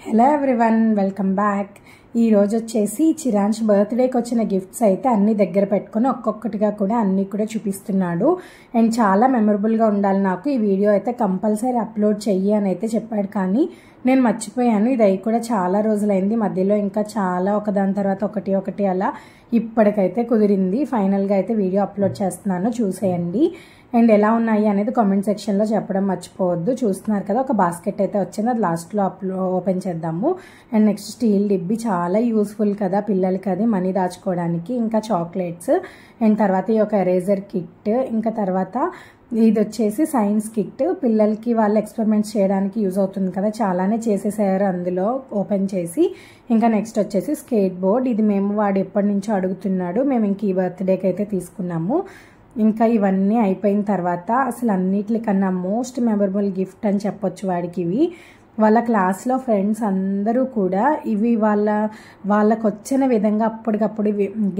Hello everyone, welcome back. ఈ రోజు వచ్చేసి చిరాంష్ బర్త్డేకి వచ్చిన గిఫ్ట్స్ అయితే అన్ని దగ్గర పెట్టుకొని ఒక్కొక్కటిగా కూడా అన్ని కూడా చూపిస్తున్నాడు. అండ్ చాలా మెమరబుల్గా ఉండాలి, నాకు ఈ వీడియో అయితే కంపల్సరీ అప్లోడ్ చెయ్యి అని అయితే చెప్పాడు. కానీ నేను మర్చిపోయాను. ఇది అయి కూడా చాలా రోజులైంది. మధ్యలో ఇంకా చాలా ఒకదాని తర్వాత ఒకటి అలా ఇప్పటికైతే కుదిరింది. ఫైనల్గా అయితే వీడియో అప్లోడ్ చేస్తున్నాను, చూసేయండి. అండ్ ఎలా ఉన్నాయి అనేది కామెంట్ సెక్షన్లో చెప్పడం మర్చిపోవద్దు. చూస్తున్నారు కదా, ఒక బాస్కెట్ అయితే వచ్చింది, అది లాస్ట్లో ఓపెన్ చేద్దాము. అండ్ నెక్స్ట్ స్టీల్ డిబ్బి, చాలా యూస్ఫుల్ కదా పిల్లలకి, అది మనీ దాచుకోవడానికి. ఇంకా చాక్లెట్స్, అండ్ తర్వాత ఈ ఒక ఎరేజర్ కిట్, ఇంకా తర్వాత ఇది వచ్చేసి సైన్స్ కిట్. పిల్లలకి వాళ్ళు ఎక్స్పెరిమెంట్స్ చేయడానికి యూజ్ అవుతుంది కదా, చాలానే చేసేసారు అందులో ఓపెన్ చేసి. ఇంకా నెక్స్ట్ వచ్చేసి స్కేట్ బోర్డ్. ఇది మేము వాడు ఎప్పటి నుంచో అడుగుతున్నాడు, మేము ఇంక ఈ బర్త్డేకి అయితే తీసుకున్నాము. ఇంకా ఇవన్నీ అయిపోయిన తర్వాత అసలు అన్నిటికన్నా మోస్ట్ మెమరబుల్ గిఫ్ట్ అని చెప్పొచ్చు వాడికి. ఇవి వాళ్ళ క్లాస్లో ఫ్రెండ్స్ అందరూ కూడా ఇవి వాళ్ళకు వచ్చిన విధంగా అప్పటికప్పుడు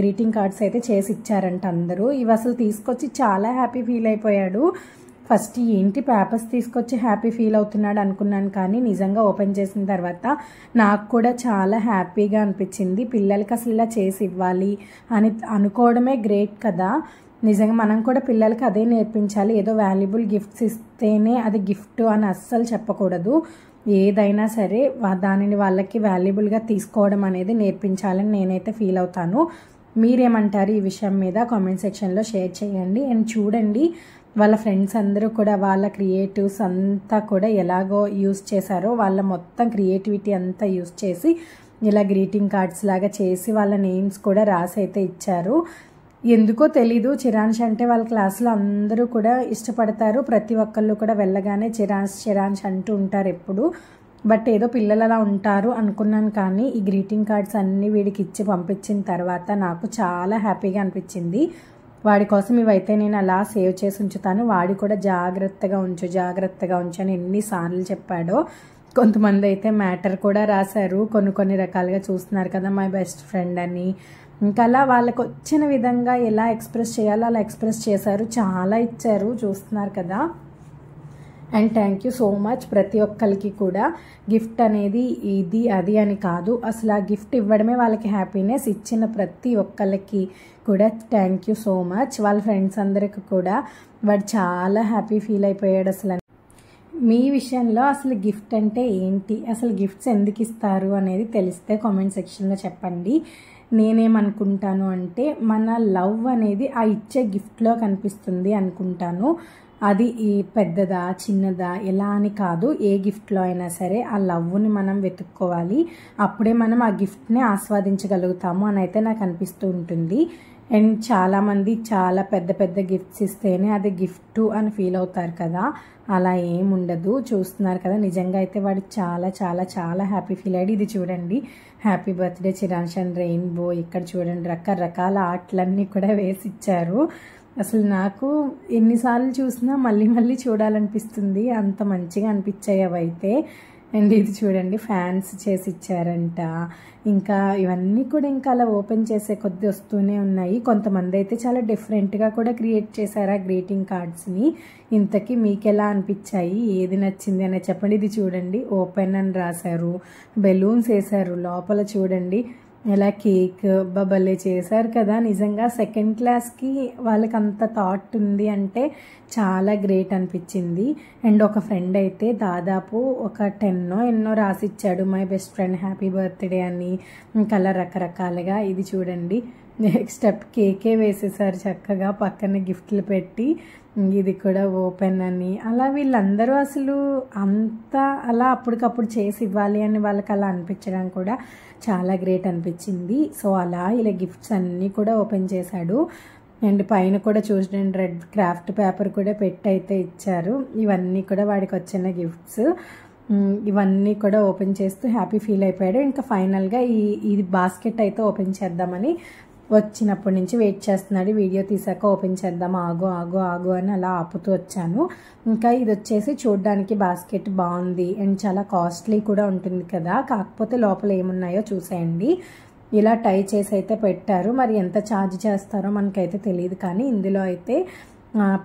గ్రీటింగ్ కార్డ్స్ అయితే చేసి ఇచ్చారంట అందరూ. ఇవి అసలు తీసుకొచ్చి చాలా హ్యాపీ ఫీల్ అయిపోయాడు. ఫస్ట్ ఏంటి పేపర్స్ తీసుకొచ్చి హ్యాపీ ఫీల్ అవుతున్నాడు అనుకున్నాను, కానీ నిజంగా ఓపెన్ చేసిన తర్వాత నాకు కూడా చాలా హ్యాపీగా అనిపించింది. పిల్లలకి అసలు ఇలా చేసి ఇవ్వాలి అని అనుకోవడమే గ్రేట్ కదా. నిజంగా మనం కూడా పిల్లలకి అదే నేర్పించాలి. ఏదో వాల్యుబుల్ గిఫ్ట్స్ ఇస్తేనే అది గిఫ్ట్ అని అస్సలు చెప్పకూడదు. ఏదైనా సరే దానిని వాళ్ళకి వాల్యుబుల్గా తీసుకోవడం అనేది నేర్పించాలని నేనైతే ఫీల్ అవుతాను. మీరేమంటారు ఈ విషయం మీద కామెంట్ సెక్షన్లో షేర్ చేయండి. అండ్ చూడండి, వాళ్ళ ఫ్రెండ్స్ అందరూ కూడా వాళ్ళ క్రియేటివ్స్ అంతా కూడా ఎలాగో యూజ్ చేశారో, వాళ్ళ మొత్తం క్రియేటివిటీ అంతా యూజ్ చేసి ఇలా గ్రీటింగ్ కార్డ్స్ లాగా చేసి వాళ్ళ నేమ్స్ కూడా రాసి అయితే ఇచ్చారు. ఎందుకో తెలీదు, చిరాంష్ అంటే వాళ్ళ క్లాస్లో అందరూ కూడా ఇష్టపడతారు. ప్రతి ఒక్కళ్ళు కూడా వెళ్ళగానే చిరాంష్ అంటూ ఉంటారు ఎప్పుడు. బట్ ఏదో పిల్లలు అలా ఉంటారు అనుకున్నాను, కానీ ఈ గ్రీటింగ్ కార్డ్స్ అన్నీ వీడికి ఇచ్చి పంపించిన తర్వాత నాకు చాలా హ్యాపీగా అనిపించింది. వాడి కోసం ఇవైతే నేను అలా సేవ్ చేసి ఉంచుతాను. వాడి కూడా జాగ్రత్తగా ఉంచు అని ఎన్నిసార్లు చెప్పాడో. కొంతమంది అయితే మ్యాటర్ కూడా రాశారు, కొన్ని రకాలుగా చూస్తున్నారు కదా, మై బెస్ట్ ఫ్రెండ్ అని. ఇంకా అలా వాళ్ళకు వచ్చిన విధంగా ఎలా ఎక్స్ప్రెస్ చేయాలో అలా ఎక్స్ప్రెస్ చేశారు. చాలా ఇచ్చారు, చూస్తున్నారు కదా. And thank you so much ప్రతి ఒక్కరికి కూడా. గిఫ్ట్ అనేది ఇది అది అని కాదు, అసలు ఆ గిఫ్ట్ ఇవ్వడమే వాళ్ళకి హ్యాపీనెస్. ఇచ్చిన ప్రతి ఒక్కరికి కూడా థ్యాంక్ యూ సో మచ్. వాళ్ళ ఫ్రెండ్స్ అందరికి కూడా వాడు చాలా హ్యాపీ ఫీల్ అయిపోయాడు. అసలు మీ విషయంలో అసలు గిఫ్ట్ అంటే ఏంటి, అసలు గిఫ్ట్స్ ఎందుకు ఇస్తారు అనేది తెలిస్తే కామెంట్ సెక్షన్లో చెప్పండి. నేనేమనుకుంటాను అంటే, మన లవ్ అనేది ఆ ఇచ్చే గిఫ్ట్లో కనిపిస్తుంది అనుకుంటాను. అది ఈ పెద్దదా చిన్నదా ఎలా అని కాదు, ఏ గిఫ్ట్లో అయినా సరే ఆ లవ్ని మనం వెతుక్కోవాలి. అప్పుడే మనం ఆ గిఫ్ట్ని ఆస్వాదించగలుగుతాము అని అయితే నాకు అనిపిస్తూ ఉంటుంది. అండ్ చాలామంది చాలా పెద్ద గిఫ్ట్స్ ఇస్తేనే అది గిఫ్ట్ అని ఫీల్ అవుతారు కదా, అలా ఏముండదు. చూస్తున్నారు కదా, నిజంగా అయితే వాడు చాలా చాలా చాలా హ్యాపీ ఫీల్ అయ్యాడు. ఇది చూడండి, హ్యాపీ బర్త్డే చిరాంష్ అండ్ రెయిన్బో. ఇక్కడ చూడండి, రకరకాల ఆటలన్నీ కూడా వేసి ఇచ్చారు. అసలు నాకు ఎన్నిసార్లు చూసినా మళ్ళీ చూడాలనిపిస్తుంది, అంత మంచిగా అనిపించాయి అవైతే. అండ్ ఇది చూడండి, ఫ్యాన్స్ చేసి ఇచ్చారంట. ఇంకా ఇవన్నీ కూడా ఇంకా అలా ఓపెన్ చేసే కొద్దీ వస్తూనే ఉన్నాయి. కొంతమంది అయితే చాలా డిఫరెంట్గా కూడా క్రియేట్ చేశారు ఆ గ్రీటింగ్ కార్డ్స్ని. ఇంతకీ మీకు ఎలా అనిపించాయి, ఏది నచ్చింది అనేది చెప్పండి. ఇది చూడండి, ఓపెన్ అని రాశారు, బెలూన్స్ వేశారు లోపల. చూడండి ఇలా కేక్ భలే చేశారు కదా. నిజంగా సెకండ్ క్లాస్కి వాళ్ళకి అంత థాట్ ఉంది అంటే చాలా గ్రేట్ అనిపించింది. అండ్ ఒక ఫ్రెండ్ అయితే దాదాపు ఒక 10 ఎన్నో రాసిచ్చాడు, my best friend happy birthday అని. ఇంకా అలా రకరకాలుగా. ఇది చూడండి, నెక్స్ట్ స్టెప్ కేకే వేసేసారు చక్కగా, పక్కన గిఫ్ట్లు పెట్టి. ఇది కూడా ఓపెన్ అని. అలా వీళ్ళందరూ అసలు అంతా అలా అప్పటికప్పుడు చేసి ఇవ్వాలి అని వాళ్ళకి అలా అనిపించడం కూడా చాలా గ్రేట్ అనిపించింది. సో అలా ఇలా గిఫ్ట్స్ అన్నీ కూడా ఓపెన్ చేశాడు. అండ్ పైన కూడా చూడండి, రెడ్ క్రాఫ్ట్ పేపర్ కూడా పెట్టి అయితే ఇచ్చారు. ఇవన్నీ కూడా వాడికి వచ్చిన గిఫ్ట్స్. ఇవన్నీ కూడా ఓపెన్ చేస్తూ హ్యాపీ ఫీల్ అయిపోయాడు. ఇంకా ఫైనల్గా ఇది బాస్కెట్ అయితే ఓపెన్ చేద్దామని వచ్చినప్పటి నుంచి వెయిట్ చేస్తున్నాడు. వీడియో తీసాక ఓపెన్ చేద్దాం, ఆగు అని అలా ఆపుతూ వచ్చాను. ఇంకా ఇది వచ్చేసి చూడడానికి బాస్కెట్ బాగుంది అండ్ చాలా కాస్ట్లీ కూడా ఉంటుంది కదా, కాకపోతే లోపల ఏమున్నాయో చూసేయండి. ఇలా టై చేసి అయితే పెట్టారు, మరి ఎంత ఛార్జ్ చేస్తారో మనకైతే తెలియదు. కానీ ఇందులో అయితే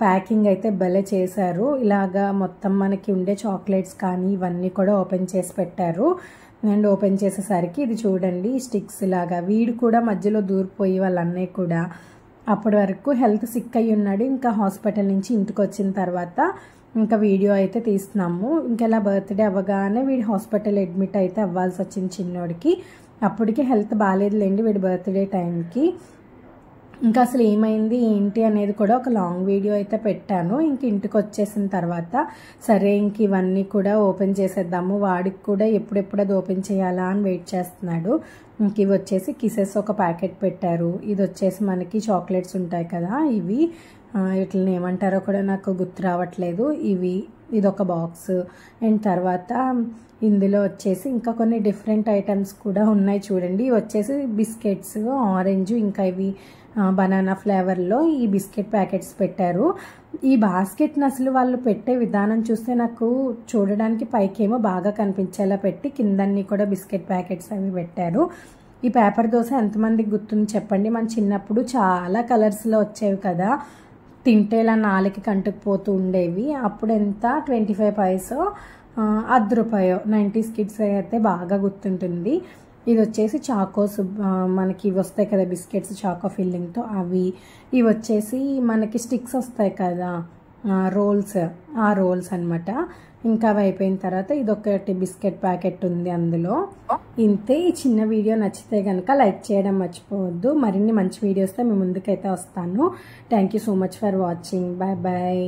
ప్యాకింగ్ అయితే భలే చేశారు. ఇలాగా మొత్తం మనకి ఉండే చాక్లెట్స్ కానీ ఇవన్నీ కూడా ఓపెన్ చేసి పెట్టారు. అండ్ ఓపెన్ చేసేసరికి ఇది చూడండి స్టిక్స్ లాగా, వీడు కూడా మధ్యలో దూరిపోయి వాళ్ళ అన్నయ్య కూడా అప్పటి వరకు హెల్త్ సిక్ అయ్యి ఉన్నాడు. ఇంకా హాస్పిటల్ నుంచి ఇంటికి వచ్చిన తర్వాత ఇంకా వీడియో అయితే తీస్తున్నాము. ఇంకెలా బర్త్డే అవ్వగానే వీడు హాస్పిటల్ అడ్మిట్ అయితే అవ్వాల్సి వచ్చింది చిన్నోడికి. అప్పటికి హెల్త్ బాగాలేదులేండి వీడి బర్త్డే టైంకి. ఇంకా అసలు ఏమైంది ఏంటి అనేది కూడా ఒక లాంగ్ వీడియో అయితే పెట్టాను. ఇంక ఇంటికి వచ్చేసిన తర్వాత సరే ఇంక ఇవన్నీ కూడా ఓపెన్ చేసేద్దాము, వాడికి కూడా ఎప్పుడెప్పుడు అది ఓపెన్ చేయాలా అని వెయిట్ చేస్తున్నాడు. ఇంక ఇవి వచ్చేసి కిసెస్ ఒక ప్యాకెట్ పెట్టారు. ఇది వచ్చేసి మనకి చాక్లెట్స్ ఉంటాయి కదా, ఇవి వీటిని ఏమంటారో కూడా నాకు గుర్తు రావట్లేదు. ఇదొక బాక్స్. అండ్ తర్వాత ఇందులో వచ్చేసి ఇంకా కొన్ని డిఫరెంట్ ఐటమ్స్ కూడా ఉన్నాయి చూడండి. ఇవి వచ్చేసి బిస్కెట్స్ ఆరెంజ్, ఇంకా ఇవి బనానా ఫ్లేవర్లో ఈ బిస్కెట్ ప్యాకెట్స్ పెట్టారు. ఈ బాస్కెట్ని అసలు వాళ్ళు పెట్టే విధానం చూస్తే నాకు చూడడానికి పైకేమో బాగా కనిపించేలా పెట్టి కిందన్నీ కూడా బిస్కెట్ ప్యాకెట్స్ అవి పెట్టారు. ఈ పేపర్ దోశ ఎంతమందికి గుర్తుంది చెప్పండి. మన చిన్నప్పుడు చాలా కలర్స్లో వచ్చేవి కదా, తింటే ఇలా నాలుగు కంటుకుపోతూ ఉండేవి. అప్పుడు ఎంత 25 పైసో ₹10 90s కిడ్స్ అయితే బాగా గుర్తుంటుంది. ఇది వచ్చేసి చాకోస్, మనకి ఇవి వస్తాయి కదా బిస్కెట్స్ చాకో ఫిల్లింగ్తో అవి. ఇవి వచ్చేసి మనకి స్టిక్స్ వస్తాయి కదా రోల్స్, ఆ రోల్స్ అనమాట. ఇంకా అవి అయిపోయిన తర్వాత ఇదొకటి బిస్కెట్ ప్యాకెట్ ఉంది అందులో. ఇంతే. ఈ చిన్న వీడియో నచ్చితే కనుక లైక్ చేయడం మర్చిపోవద్దు. మరిన్ని మంచి వీడియోస్తో మీ ముందుకైతే వస్తాను. Thank you so much for watching. Bye bye.